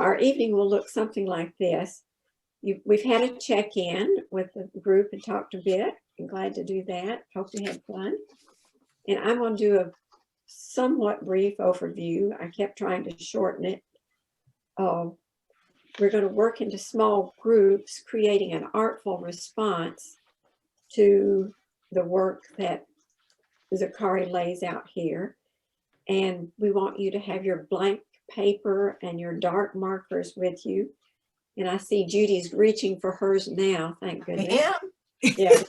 our evening will look something like this. We've had a check-in with the group and talked a bit. I'm glad to do that. Hope you had fun. And I'm going to do a somewhat brief overview. I kept trying to shorten it. We're going to work into small groups, creating an artful response to the work that Zakari lays out here. And we want you to have your blank paper and your dark markers with you. And I see Judy's reaching for hers now, thank goodness. I am. Yeah.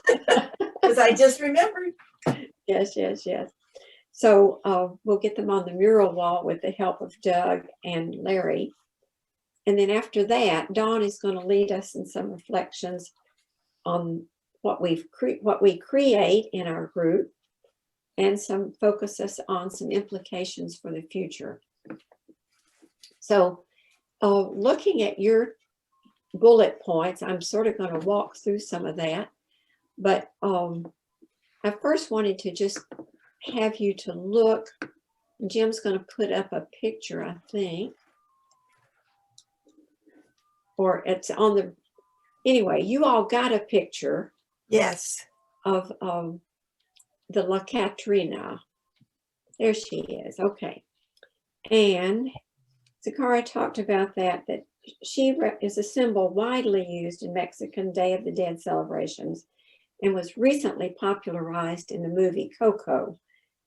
Because I just remembered. Yes. So we'll get them on the mural wall with the help of Doug and Larry. And then after that, Dawn is going to lead us in some reflections on what we create in our group, and some focuses on some implications for the future. So looking at your bullet points, I'm sort of going to walk through some of that, but I first wanted to just have you to look. Jim's going to put up a picture, I think, or it's on the, anyway, you all got a picture. Yes. Of the La Catrina. There she is. Okay. And Zakara talked about that she is a symbol widely used in Mexican Day of the Dead celebrations and was recently popularized in the movie Coco,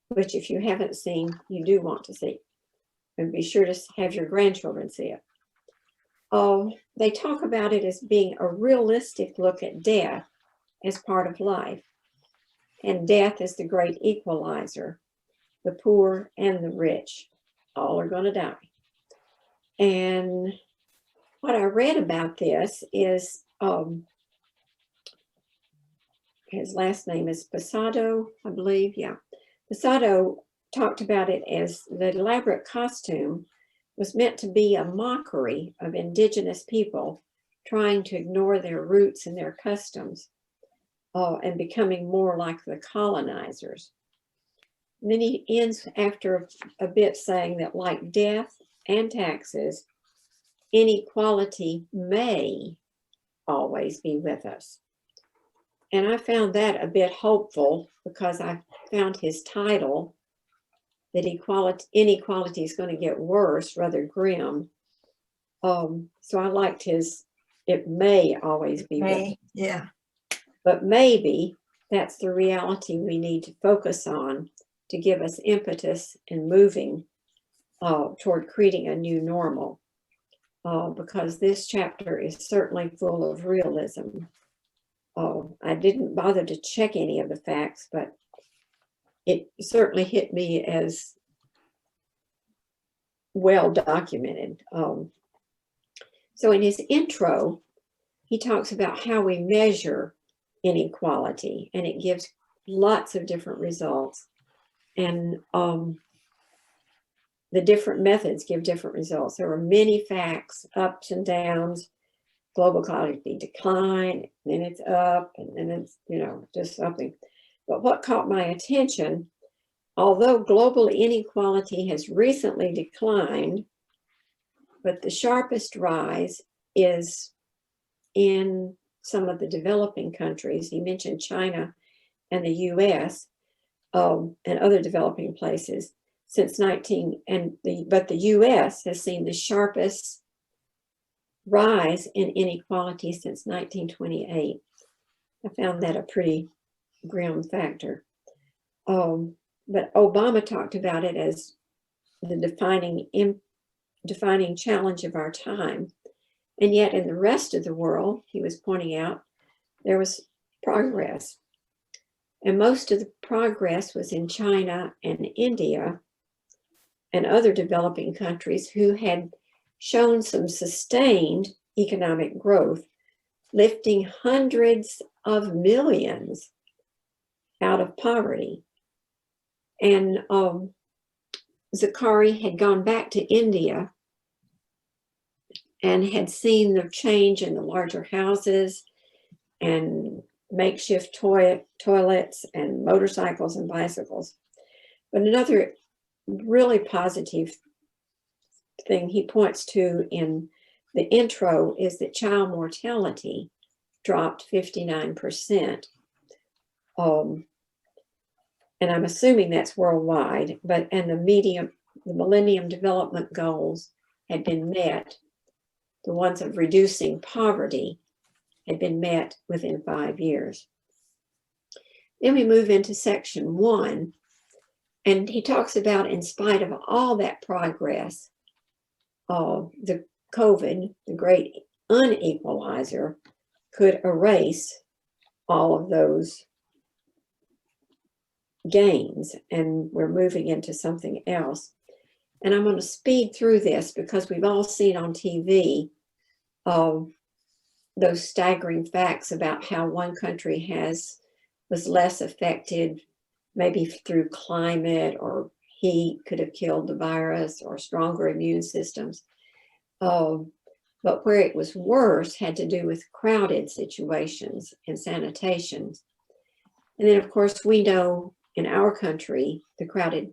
which if you haven't seen, you do want to see. And be sure to have your grandchildren see it. They talk about it as being a realistic look at death as part of life. And death is the great equalizer. The poor and the rich all are going to die. And what I read about this is, his last name is Posado, I believe. Yeah. Posado talked about it as the elaborate costume was meant to be a mockery of indigenous people trying to ignore their roots and their customs, and becoming more like the colonizers. And then he ends after a bit saying that, like death and taxes, inequality may always be with us. And I found that a bit hopeful, because I found his title, that inequality is going to get worse, rather grim. So I liked his, it may always be with us. Yeah. But maybe that's the reality we need to focus on to give us impetus in moving toward creating a new normal, because this chapter is certainly full of realism. I didn't bother to check any of the facts, but it certainly hit me as well documented. So in his intro, he talks about how we measure inequality, and it gives lots of different results, and the different methods give different results. There are many facts, ups and downs, global equality decline, then it's up, and then it's, just something. But what caught my attention, although global inequality has recently declined, but the sharpest rise is in some of the developing countries. He mentioned China and the US, and other developing places since but the US has seen the sharpest rise in inequality since 1928. I found that a pretty grim factor. But Obama talked about it as the defining challenge of our time. And yet in the rest of the world, he was pointing out, there was progress. And most of the progress was in China and India and other developing countries who had shown some sustained economic growth, lifting hundreds of millions out of poverty. And Zakari had gone back to India and had seen the change in the larger houses and makeshift toilets and motorcycles and bicycles. But another really positive thing he points to in the intro is that child mortality dropped 59%. And I'm assuming that's worldwide, and the Millennium Development Goals had been met. The ones of reducing poverty had been met within 5 years. Then we move into section 1, and he talks about, in spite of all that progress, the COVID, the great unequalizer, could erase all of those gains, and we're moving into something else. And I'm going to speed through this because we've all seen on TV those staggering facts about how one country was less affected, maybe through climate or heat could have killed the virus, or stronger immune systems. But where it was worse had to do with crowded situations and sanitation. And then, of course, we know in our country, the crowded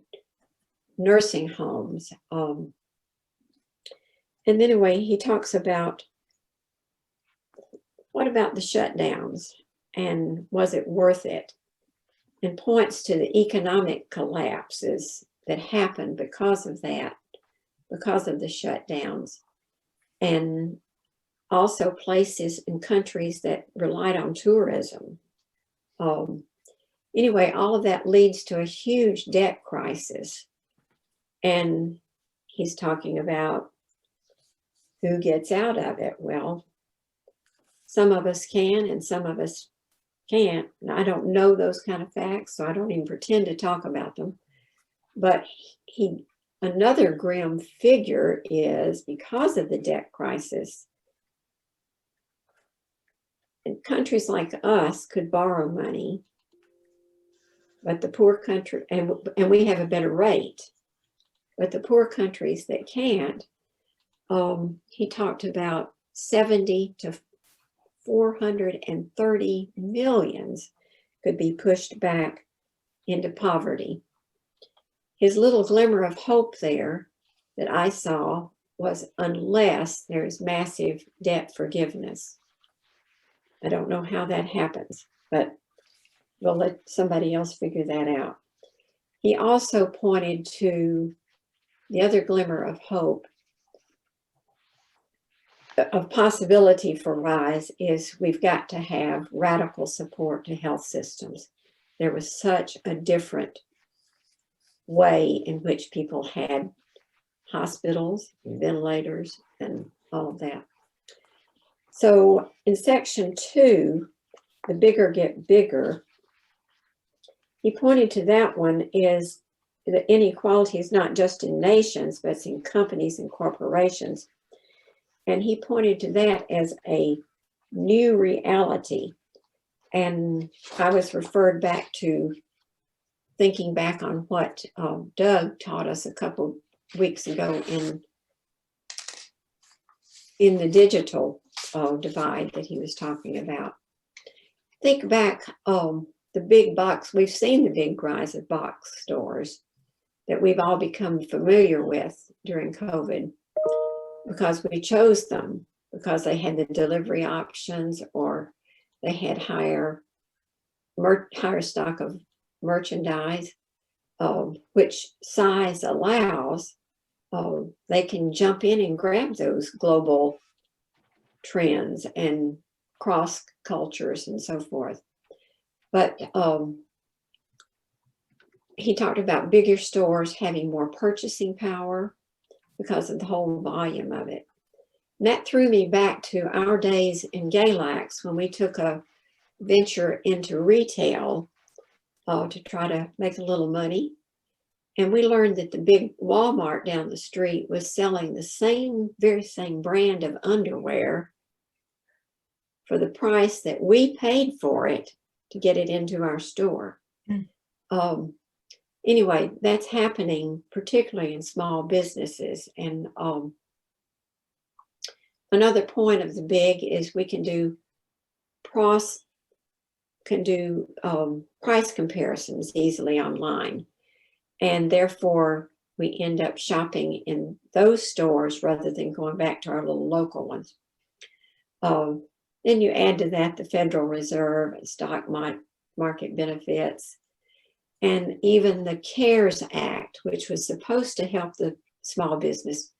nursing homes. And then anyway, he talks about, what about the shutdowns, and was it worth it? And points to the economic collapses that happened because of that, because of the shutdowns, and also places in countries that relied on tourism. Anyway, all of that leads to a huge debt crisis. And he's talking about who gets out of it. Well, some of us can and some of us can't. And I don't know those kind of facts, so I don't even pretend to talk about them. But another grim figure is, because of the debt crisis, and countries like us could borrow money, but the poor country, and we have a better rate, but the poor countries that can't, he talked about 70 to 430 millions could be pushed back into poverty. His little glimmer of hope there that I saw was, unless there's massive debt forgiveness. I don't know how that happens, but we'll let somebody else figure that out. He also pointed to the other glimmer of hope, of possibility for rise, is we've got to have radical support to health systems. There was such a different way in which people had hospitals, ventilators, and all of that. So in section 2, the bigger get bigger, he pointed to that one is the inequality is not just in nations, but it's in companies and corporations. And he pointed to that as a new reality. And I was referred back to thinking back on what Doug taught us a couple weeks ago in the digital divide that he was talking about. Think back, the big box, we've seen the big rise of box stores that we've all become familiar with during COVID, because we chose them, because they had the delivery options, or they had higher stock of merchandise, which size allows, they can jump in and grab those global trends and cross cultures and so forth. But he talked about bigger stores having more purchasing power because of the whole volume of it. And that threw me back to our days in Galax, when we took a venture into retail to try to make a little money. And we learned that the big Walmart down the street was selling the very same brand of underwear for the price that we paid for it to get it into our store. Anyway, that's happening particularly in small businesses. And another point of the big is we can do price comparisons easily online. And therefore, we end up shopping in those stores rather than going back to our little local ones. Then you add to that the Federal Reserve and stock market benefits, and even the CARES Act, which was supposed to help the small business,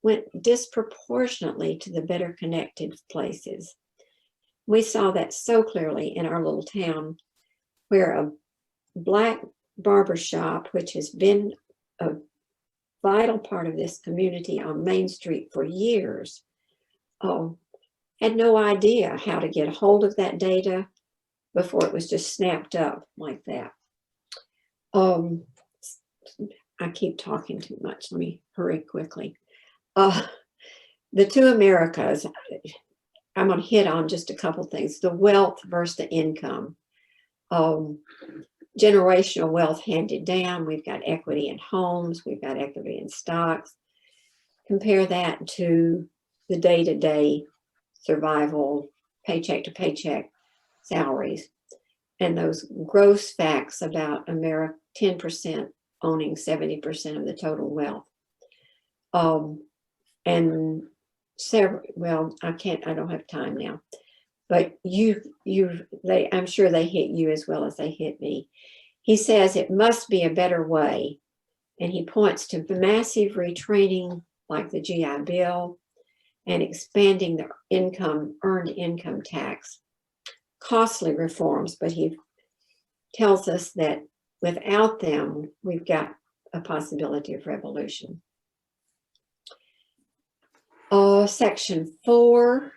went disproportionately to the better connected places. We saw that so clearly in our little town, where a Black barbershop, which has been a vital part of this community on Main Street for years, had no idea how to get a hold of that data before it was just snapped up like that. I keep talking too much. Let me hurry quickly. The two Americas, I'm going to hit on just a couple things. The wealth versus the income. Generational wealth handed down. We've got equity in homes. We've got equity in stocks. Compare that to the day-to-day survival, paycheck to paycheck salaries. And those gross facts about America, 10% owning 70% of the total wealth. And several, well, I don't have time now, but I'm sure they hit you as well as they hit me. He says it must be a better way. And he points to massive retraining like the GI Bill and expanding the earned income tax. Costly reforms, but he tells us that without them, we've got a possibility of revolution. Section 4,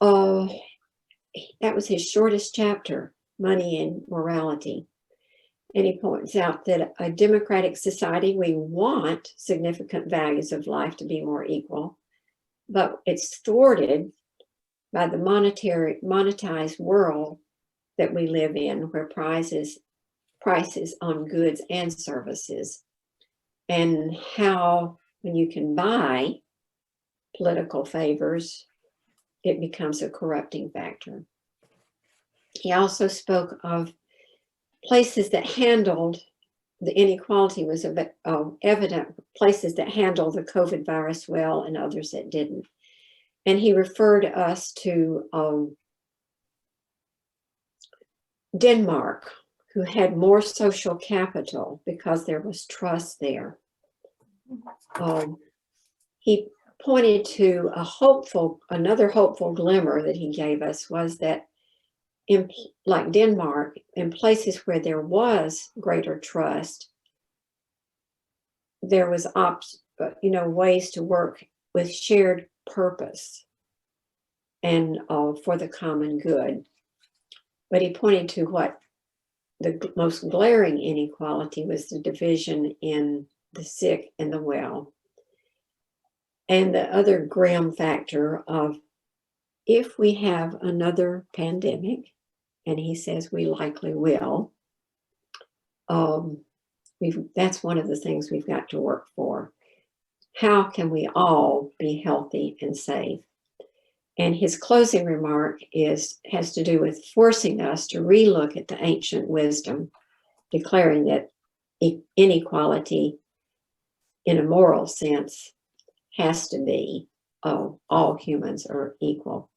that was his shortest chapter, Money and Morality. And he points out that a democratic society, we want significant values of life to be more equal, but it's thwarted by the monetized world that we live in, where prices on goods and services, and how when you can buy political favors, it becomes a corrupting factor. He also spoke of places that handled the inequality was evident, places that handled the COVID virus well and others that didn't. And he referred us to Denmark, who had more social capital because there was trust there. He pointed to another hopeful glimmer that he gave us was that like Denmark, in places where there was greater trust, there was ways to work with shared purpose and for the common good. But he pointed to what the most glaring inequality was, the division in the sick and the well. And the other grim factor of if we have another pandemic, and he says we likely will, that's one of the things we've got to work for. How can we all be healthy and safe? And his closing remark has to do with forcing us to relook at the ancient wisdom, declaring that inequality in a moral sense has to be all humans are equal.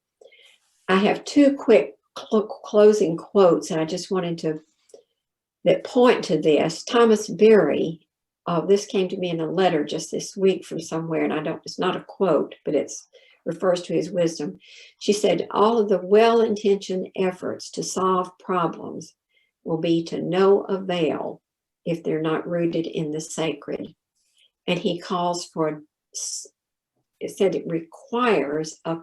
I have two quick closing quotes, and I just wanted that point to this. Thomas Berry, this came to me in a letter just this week from somewhere, and it's not a quote, but it refers to his wisdom. She said, all of the well-intentioned efforts to solve problems will be to no avail if they're not rooted in the sacred. And he calls for, it said it requires a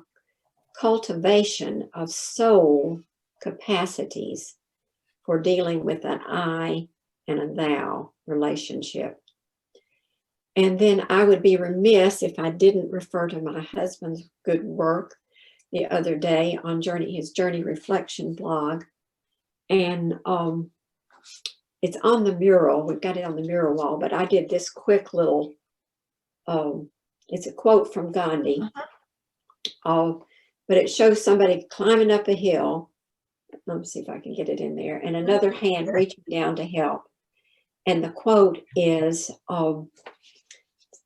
cultivation of soul capacities for dealing with an I and a thou relationship. And then I would be remiss if I didn't refer to my husband's good work the other day on his Journey Reflection blog. And it's on the mural. We've got it on the mural wall, but I did this quick little, it's a quote from Gandhi. But it shows somebody climbing up a hill. Let me see if I can get it in there. And another hand reaching down to help. And the quote is, the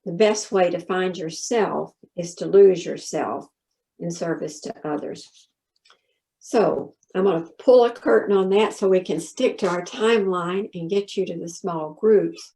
best way to find yourself is to lose yourself in service to others. So I'm going to pull a curtain on that so we can stick to our timeline and get you to the small groups.